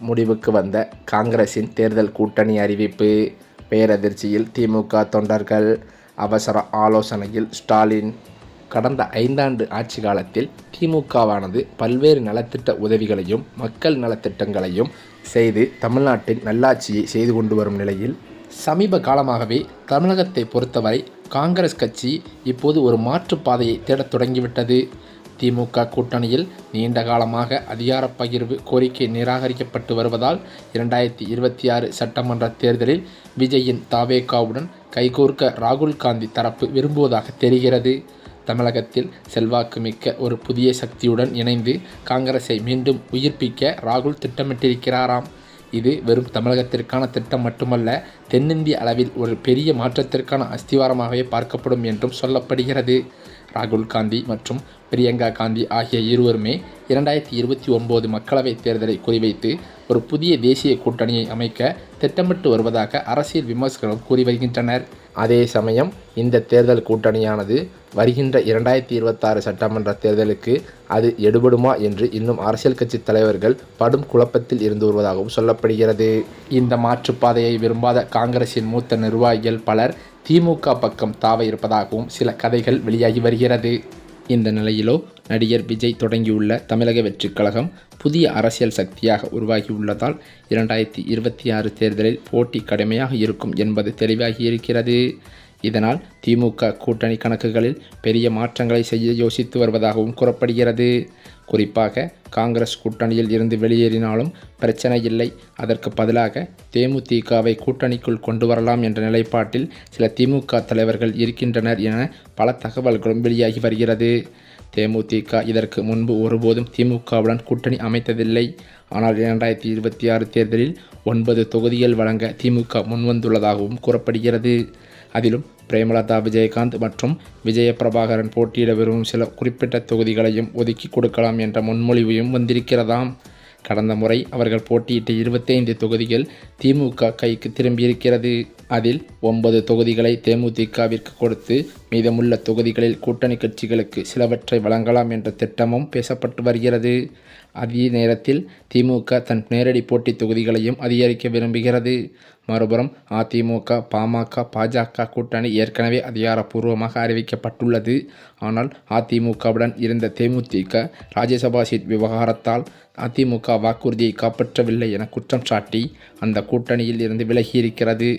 முடிவுக்கு வந்த காங்கிரசின் தேர்தல் கூட்டணி அறிவிப்பு. பேரதிர்ச்சியில் திமுக தொண்டர்கள். அவசர ஆலோசனையில் ஸ்டாலின். கடந்த 5 ஆண்டு ஆட்சி காலத்தில் திமுகவானது பல்வேறு நலத்திட்ட உதவிகளையும் மக்கள் நலத்திட்டங்களையும் செய்து தமிழ்நாட்டின் நல்லாட்சியை செய்து கொண்டு வரும் நிலையில் சமீப காலமாகவே தமிழகத்தை பொறுத்தவரை காங்கிரஸ் கட்சி இப்போது ஒரு மாற்றுப் பாதையை தேடத் தொடங்கிவிட்டது. திமுக கூட்டணியில் நீண்ட காலமாக அதிகார பகிர்வு கோரிக்கை நிராகரிக்கப்பட்டு வருவதால் 2026 சட்டமன்ற தேர்தலில் விஜயின் தவேகாவுடன் கைகோர்க்க ராகுல் காந்தி தரப்பு விரும்புவதாக தெரிகிறது. தமிழகத்தில் செல்வாக்கு மிக்க ஒரு புதிய சக்தியுடன் இணைந்து காங்கிரஸை மீண்டும் உயிர்ப்பிக்க ராகுல் திட்டமிட்டிருக்கிறாராம். இது வெறும் தமிழகத்திற்கான திட்டம் மட்டுமல்ல, தென்னிந்திய அளவில் ஒரு பெரிய மாற்றத்திற்கான அஸ்திவாரமாகவே பார்க்கப்படும் என்றும் சொல்லப்படுகிறது. ராகுல் காந்தி மற்றும் பிரியங்கா காந்தி ஆகிய இருவருமே 2029 மக்களவைத் தேர்தலை குறிவைத்து ஒரு புதிய தேசிய கூட்டணியை அமைக்க திட்டமிட்டு வருவதாக அரசியல் விமர்சகர்கள் கூறி வருகின்றனர். அதே சமயம் இந்த தேர்தல் கூட்டணியானது வருகின்ற 2026 சட்டமன்ற தேர்தலுக்கு அது எடுபடுமா என்று இன்னும் அரசியல் கட்சி தலைவர்கள் படும் குழப்பத்தில் இருந்து வருவதாகவும் சொல்லப்படுகிறது. இந்த மாற்றுப்பாதையை விரும்பாத காங்கிரசின் மூத்த நிர்வாகிகள் பலர் திமுக பக்கம் தாவ இருப்பதாகவும் சில கதைகள் வெளியாகி வருகிறது. இந்த நிலையிலோ நடிகர் விஜய் தொடங்கியுள்ள தமிழக வெற்றிக் கழகம் புதிய அரசியல் சக்தியாக உருவாகியுள்ளதால் 2026 தேர்தலில் போட்டி கடுமையாக இருக்கும் என்பது தெளிவாகியிருக்கிறது. இதனால் திமுக கூட்டணி கணக்குகளில் பெரிய மாற்றங்களை செய்ய யோசித்து வருவதாகவும் கூறப்படுகிறது. குறிப்பாக காங்கிரஸ் கூட்டணியில் இருந்து வெளியேறினாலும் பிரச்சனை இல்லை, அதற்கு பதிலாக தேமுதிகவை கூட்டணிக்குள் கொண்டு வரலாம் என்ற நிலைப்பாட்டில் சில திமுக தலைவர்கள் இருக்கின்றனர் என பல தகவல்களும் வெளியாகி வருகிறது. தேமுதிக இதற்கு முன்பு ஒருபோதும் திமுகவுடன் கூட்டணி அமைத்ததில்லை. ஆனால் 2026 தேர்தலில் 9 தொகுதிகள் வழங்க திமுக முன்வந்துள்ளதாகவும் கூறப்படுகிறது. அதிலும் பிரேமலதா விஜயகாந்த் மற்றும் விஜய பிரபாகரன் போட்டியிட விரும்பும் சில குறிப்பிட்ட தொகுதிகளையும் ஒதுக்கி கொடுக்கலாம் என்ற முன்மொழிவையும் வந்திருக்கிறதாம். கடந்த முறை அவர்கள் போட்டியிட்ட 25 தொகுதிகள் திமுக கைக்கு திரும்பியிருக்கிறது. அதில் 9 தொகுதிகளை தேமுதிகவிற்கு கொடுத்து மீதமுள்ள தொகுதிகளில் கூட்டணி கட்சிகளுக்கு சிலவற்றை வழங்கலாம் என்ற திட்டமும் பேசப்பட்டு வருகிறது. அதே நேரத்தில் திமுக தன் நேரடி போட்டி தொகுதிகளையும் அதிகரிக்க விரும்புகிறது. மறுபுறம் அதிமுக, பாமக, பாஜக கூட்டணி ஏற்கனவே அதிகாரப்பூர்வமாக அறிவிக்கப்பட்டுள்ளது. ஆனால் அதிமுகவுடன் இருந்த தேமுதிக ராஜ்யசபா சீட் விவகாரத்தால் அதிமுக வாக்குறுதியை காப்பாற்றவில்லை என குற்றம் சாட்டி அந்த கூட்டணியில் இருந்து விலகியிருக்கிறது.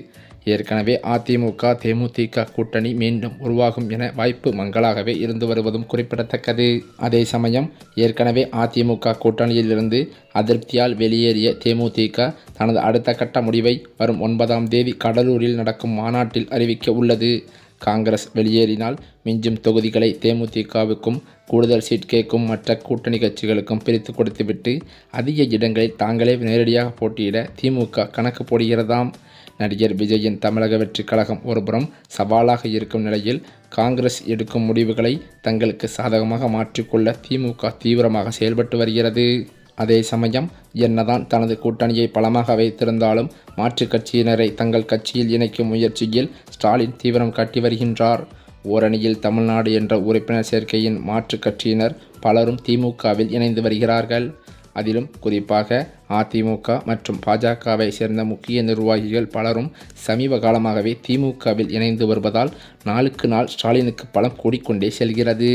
ஏற்கனவே அதிமுக தேமுதிக கூட்டணி மீண்டும் உருவாகும் என வாய்ப்பு மங்கலாகவே இருந்து வருவதும் குறிப்பிடத்தக்கது. அதே சமயம் ஏற்கனவே அதிமுக கூட்டணியில் இருந்து அதிருப்தியால் வெளியேறிய தேமுதிக தனது அடுத்த கட்ட முடிவை வரும் 9ஆம் தேதி கடலூரில் நடக்கும் மாநாட்டில் அறிவிக்க உள்ளது. காங்கிரஸ் வெளியேறினால் மிஞ்சும் தொகுதிகளை தேமுதிகவுக்கும் கூடுதல் சீட் கேட்கும் மற்ற கூட்டணி கட்சிகளுக்கும் பிரித்து கொடுத்துவிட்டு அதிக இடங்களில் தாங்களே நேரடியாக போட்டியிட திமுக கணக்கு போடுகிறதாம். நடிகர் விஜயின் தமிழக வெற்றிக் கழகம் ஒருபுறம் சவாலாக இருக்கும் நிலையில் காங்கிரஸ் எடுக்கும் முடிவுகளை தங்களுக்கு சாதகமாக மாற்றிக்கொள்ள திமுக தீவிரமாக செயல்பட்டு வருகிறது. அதே சமயம் என்னதான் தனது கூட்டணியை பலமாக வைத்திருந்தாலும் மாற்றுக் கட்சியினரை தங்கள் கட்சியில் இணைக்கும் முயற்சியில் ஸ்டாலின் தீவிரம் காட்டி வருகின்றார். ஓரணியில் தமிழ்நாடு என்ற உறுப்பினர் சேர்க்கையின் மாற்றுக் கட்சியினர் பலரும் திமுகவில் இணைந்து வருகிறார்கள். அதிலும் குறிப்பாக அதிமுக மற்றும் பாஜகவை சேர்ந்த முக்கிய நிர்வாகிகள் பலரும் சமீப காலமாகவே திமுகவில் இணைந்து வருவதால் நாளுக்கு நாள் ஸ்டாலினுக்கு பலம் கூடிக்கொண்டே செல்கிறது.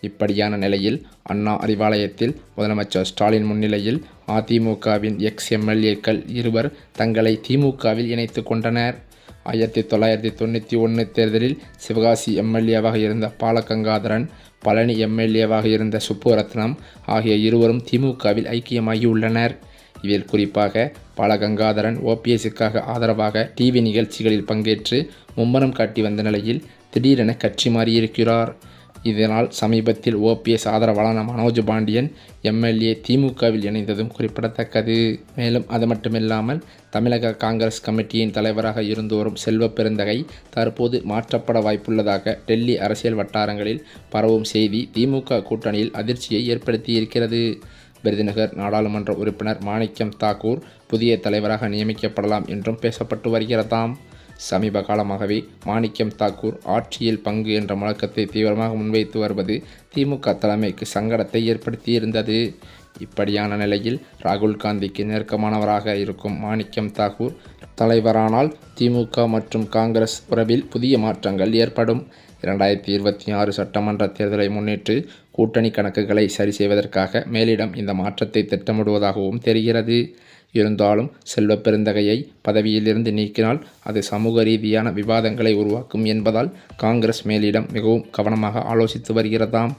இப்படியான நிலையில் அண்ணா அறிவாலயத்தில் முதலமைச்சர் ஸ்டாலின் முன்னிலையில் அதிமுகவின் எக்ஸ்-எம்எல்ஏக்கள் இருவர் தங்களை திமுகவில் இணைத்து கொண்டனர். 1991 தேர்தலில் சிவகாசி எம்எல்ஏவாக இருந்த பாலகங்காதரன், பழனி எம்எல்ஏவாக இருந்த சுப்புரத்னம் ஆகிய இருவரும் திமுகவில் ஐக்கியமாகியுள்ளனர். இதில் குறிப்பாக பாலகங்காதரன் ஓபிஎஸ்ஸுக்காக ஆதரவாக டிவி நிகழ்ச்சிகளில் பங்கேற்று மும்முரம் காட்டி வந்த நிலையில் திடீரென கட்சி மாறியிருக்கிறார். இதனால் சமீபத்தில் ஓபிஎஸ் ஆதரவாளரான மனோஜ் பாண்டியன் எம்எல்ஏ திமுகவில் இணைந்ததும் குறிப்பிடத்தக்கது. மேலும் அது மட்டுமில்லாமல் தமிழக காங்கிரஸ் கமிட்டியின் தலைவராக இருந்து வரும் செல்வ பெருந்தகை தற்போது மாற்றப்பட வாய்ப்புள்ளதாக டெல்லி அரசியல் வட்டாரங்களில் பரவும் செய்தி திமுக கூட்டணியில் அதிர்ச்சியை ஏற்படுத்தியிருக்கிறது. விருதுநகர் நாடாளுமன்ற உறுப்பினர் மாணிக்கம் தாக்கூர் புதிய தலைவராக நியமிக்கப்படலாம் என்றும் பேசப்பட்டு வருகிறதாம். சமீப காலமாகவே மாணிக்கம் தாக்கூர் ஆட்சியில் பங்கு என்ற முழக்கத்தை தீவிரமாக முன்வைத்து வருவது திமுக தலைமைக்கு சங்கடத்தை ஏற்படுத்தியிருந்தது. இப்படியான நிலையில் ராகுல் காந்திக்கு நெருக்கமானவராக இருக்கும் மாணிக்கம் தாக்கூர் தலைவரானால் திமுக மற்றும் காங்கிரஸ் உறவில் புதிய மாற்றங்கள் ஏற்படும். 2026 சட்டமன்ற தேர்தலை முன்னிட்டு கூட்டணி கணக்குகளை சரி செய்வதற்காக மேலிடம் இந்த மாற்றத்தை திட்டமிடுவதாகவும் தெரிகிறது. இருந்தாலும் செல்வ பெருந்தகையை பதவியிலிருந்து நீக்கினால் அது சமூக ரீதியான விவாதங்களை உருவாக்கும் என்பதால் காங்கிரஸ் மேலிடம் மிகவும் கவனமாக ஆலோசித்து வருகிறதாம்.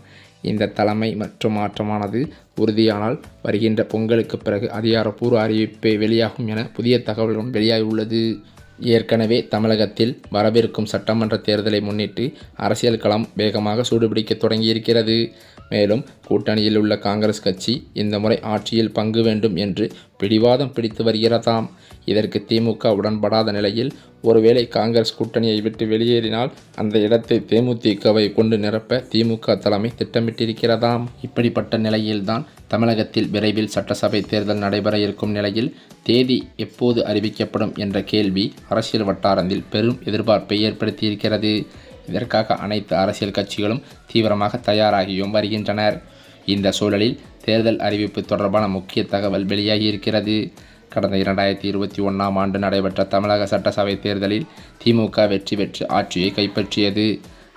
இந்த தலைமை மற்றும் மாற்றமானது உறுதியானால் வருகின்ற பொங்கலுக்கு பிறகு அதிகாரப்பூர்வ அறிவிப்பே வெளியாகும் என புதிய தகவல்களும் வெளியாகியுள்ளது. ஏற்கனவே தமிழகத்தில் வரவிருக்கும் சட்டமன்ற தேர்தலை முன்னிட்டு அரசியல் களம் வேகமாக சூடுபிடிக்க தொடங்கியிருக்கிறது. மேலும் கூட்டணியில் உள்ள காங்கிரஸ் கட்சி இந்த முறை ஆட்சியில் பங்கு வேண்டும் என்று பிடிவாதம் பிடித்து வருகிறதாம். இதற்கு திமுக உடன்படாத நிலையில் ஒருவேளை காங்கிரஸ் கூட்டணியை விட்டு வெளியேறினால் அந்த இடத்தை தேமுதிகவை கொண்டு நிரப்ப திமுக தலைமை திட்டமிட்டிருக்கிறதாம். இப்படிப்பட்ட நிலையில்தான் தமிழகத்தில் விரைவில் சட்டசபை தேர்தல் நடைபெற இருக்கும் நிலையில் தேதி எப்போது அறிவிக்கப்படும் என்ற கேள்வி அரசியல் வட்டாரத்தில் பெரும் எதிர்பார்ப்பை ஏற்படுத்தியிருக்கிறது. இதற்காக அனைத்து அரசியல் கட்சிகளும் தீவிரமாக தயாராகியும் வருகின்றனர். இந்த சூழலில் தேர்தல் அறிவிப்பு தொடர்பான முக்கிய தகவல் வெளியாகியிருக்கிறது. கடந்த 2021ஆம் ஆண்டு நடைபெற்ற தமிழக சட்டசபை தேர்தலில் திமுக வெற்றி பெற்று ஆட்சியை கைப்பற்றியது.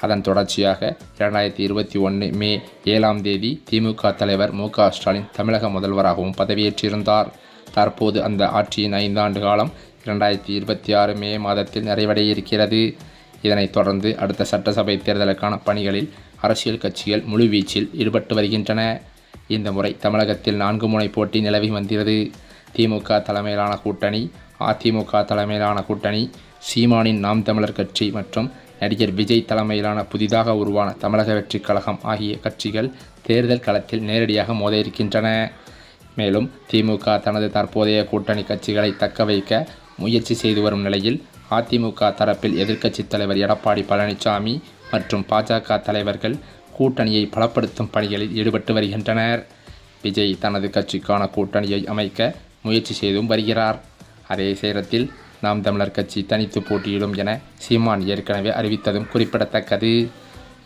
அதன் தொடர்ச்சியாக 2021 மே 7ஆம் தேதி திமுக தலைவர் மு.க. ஸ்டாலின் தமிழக முதல்வராகவும் பதவியேற்றிருந்தார். தற்போது அந்த ஆட்சியின் 5 ஆண்டு காலம் 2026 மே மாதத்தில் நிறைவடைய இருக்கிறது. இதனைத் தொடர்ந்து அடுத்த சட்டசபை தேர்தலுக்கான பணிகளில் அரசியல் கட்சிகள் முழுவீச்சில் ஈடுபட்டு வருகின்றன. இந்த முறை தமிழகத்தில் 4 முனை போட்டி நிலவி வந்தது. திமுக தலைமையிலான கூட்டணி, அதிமுக தலைமையிலான கூட்டணி, சீமானின் நாம் தமிழர் கட்சி மற்றும் நடிகர் விஜய் தலைமையிலான புதிதாக உருவான தமிழக வெற்றி கழகம் ஆகிய கட்சிகள் தேர்தல் களத்தில் நேரடியாக மோத இருக்கின்றன. மேலும் திமுக தனது தற்போதைய கூட்டணி கட்சிகளை தக்க வைக்க முயற்சி செய்து வரும் நிலையில் அதிமுக தரப்பில் எதிர்க்கட்சி தலைவர் எடப்பாடி பழனிசாமி மற்றும் பாஜக தலைவர்கள் கூட்டணியை பலப்படுத்தும் பணிகளில் ஈடுபட்டு வருகின்றனர். விஜய் தனது கட்சிக்கான கூட்டணியை அமைக்க முயற்சி செய்தும் வருகிறார். அதே நேரத்தில் நாம் தமிழர் கட்சி தனித்து போட்டியிடும் என சீமான் ஏற்கனவே அறிவித்ததும் குறிப்பிடத்தக்கது.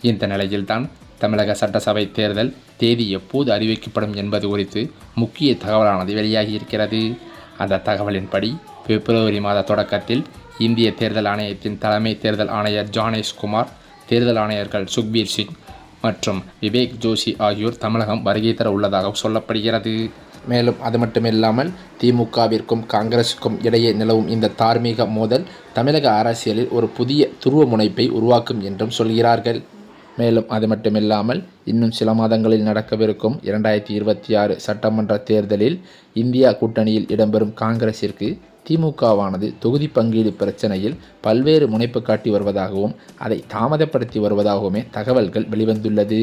இந்த நிலையில்தான் தமிழக சட்டசபை தேர்தல் தேதி எப்போது அறிவிக்கப்படும் என்பது குறித்து முக்கிய தகவலானது வெளியாகியிருக்கிறது. அந்த தகவலின்படி பிப்ரவரி மாத தொடக்கத்தில் இந்திய தேர்தல் ஆணையத்தின் தலைமை தேர்தல் ஆணையர் ஜானேஷ்குமார், தேர்தல் ஆணையர்கள் சுக்பீர் சிங் மற்றும் விவேக் ஜோஷி ஆகியோர் தமிழகம் வருகை தர உள்ளதாக சொல்லப்படுகிறது. மேலும் அது மட்டுமில்லாமல் திமுகவிற்கும் காங்கிரஸுக்கும் இடையே நிலவும் இந்த தார்மீக மோதல் தமிழக அரசியலில் ஒரு புதிய துருவ முனைப்பை உருவாக்கும் என்றும் சொல்கிறார்கள். மேலும் அது மட்டுமில்லாமல் இன்னும் சில மாதங்களில் நடக்கவிருக்கும் 2026 சட்டமன்ற தேர்தலில் இந்தியா கூட்டணியில் இடம்பெறும் காங்கிரஸிற்கு திமுகவானது தொகுதி பங்கீடு பிரச்சனையில் பல்வேறு முனைப்பு காட்டி வருவதாகவும் அதை தாமதப்படுத்தி வருவதாகவுமே தகவல்கள் வெளிவந்துள்ளது.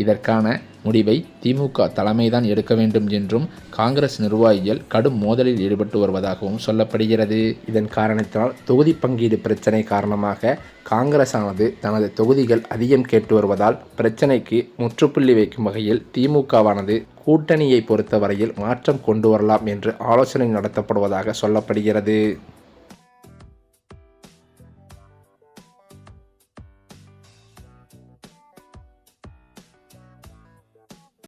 இதற்கான முடிவை திமுக தலைமைதான் எடுக்க வேண்டும் என்றும் காங்கிரஸ் நிர்வாகிகள் கடும் மோதலில் ஈடுபட்டு வருவதாகவும் சொல்லப்படுகிறது. இதன் காரணத்தினால் தொகுதி பங்கீடு பிரச்சனை காரணமாக காங்கிரஸ் ஆனது தனது தொகுதிகள் அதிகம் கேட்டு வருவதால் பிரச்சனைக்கு முற்றுப்புள்ளி வைக்கும் வகையில் திமுகவானது கூட்டணியை பொறுத்தவரையில் மாற்றம் கொண்டு வரலாம் என்று ஆலோசனை நடத்தப்படுவதாக சொல்லப்படுகிறது.